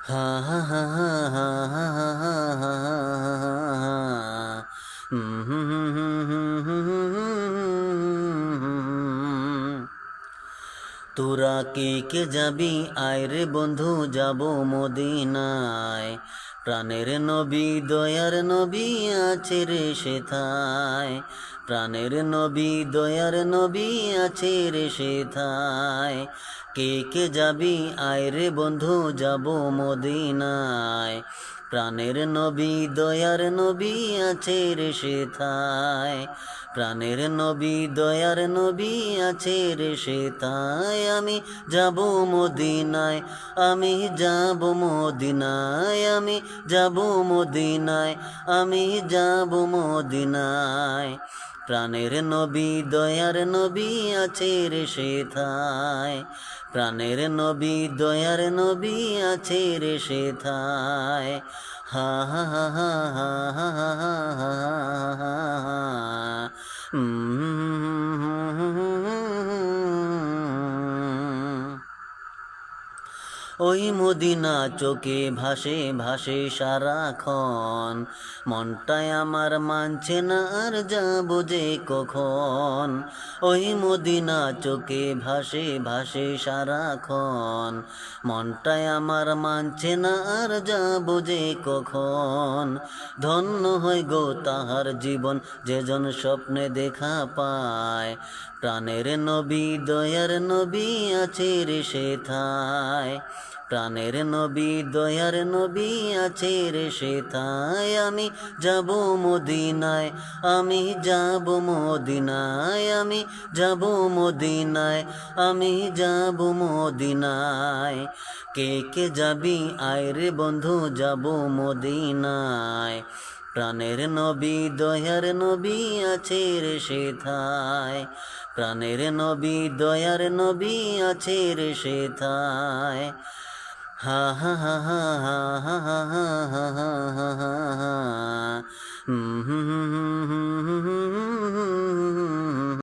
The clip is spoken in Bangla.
হা হা হা হা হা হা হা হা হা। হুম হুম হুম হুম হুম হুম। তোরা কে কে যাবি আয় রে বন্ধু যাব মদিনায়, প্রাণের নবী দয়ার নবী আছে রে সেথায়, প্রাণের নবী দয়ার নবী আছে রে সেথায়। কে কে যাবি আয় রে বন্ধু যাব মদিনায়, প্রাণের নবী দয়ার নবী আছে রে সেথায়, প্রাণের নবী দয়ার নবী আছে রে সেথায়। আমি যাব মদিনায়, আমি যাব মদিনায়, আমি যাব মদিনায়, আমি যাব মদিনায়, প্রাণের নবী দয়ার নবী আছে রে সেথায়, প্রাণের নবী দয়ার নবী আছে রে সেথায়। হা হা হা হা হা হা হা হা হা হা। ওই মদিনা চোখে ভাসে ভাসে সারাক্ষণ, মনটায় আমার মানছে না আর যাবো যে কখন। ওই মদিনা চোখে ভাসে ভাসে সারাক্ষণ, মনটায় আমার মানছে না আর যাবো যে কখন। ধন্য হয় গো তাহার জীবন যেজন স্বপ্নে দেখা পায়, প্রাণের নবী দয়ার নবী আছে রে সেথায়, প্রাণের নবী দয়ার নবী আছে রে সেথায়। আমি যাব মদিনায়, আমি যাব মদিনায়, আমি যাব মদিনায়, আমি যাব মদিনায়। কে কে যাবি আয় রে বন্ধু যাব মদিনায়, প্রাণের নবী দয়ার নবী আছে রে সেথায়, প্রাণের নবী দয়ার নবী আছে রে সেথায়। হা হা হা হা হা হা হা হা হা হা হা। হুম হুম হুম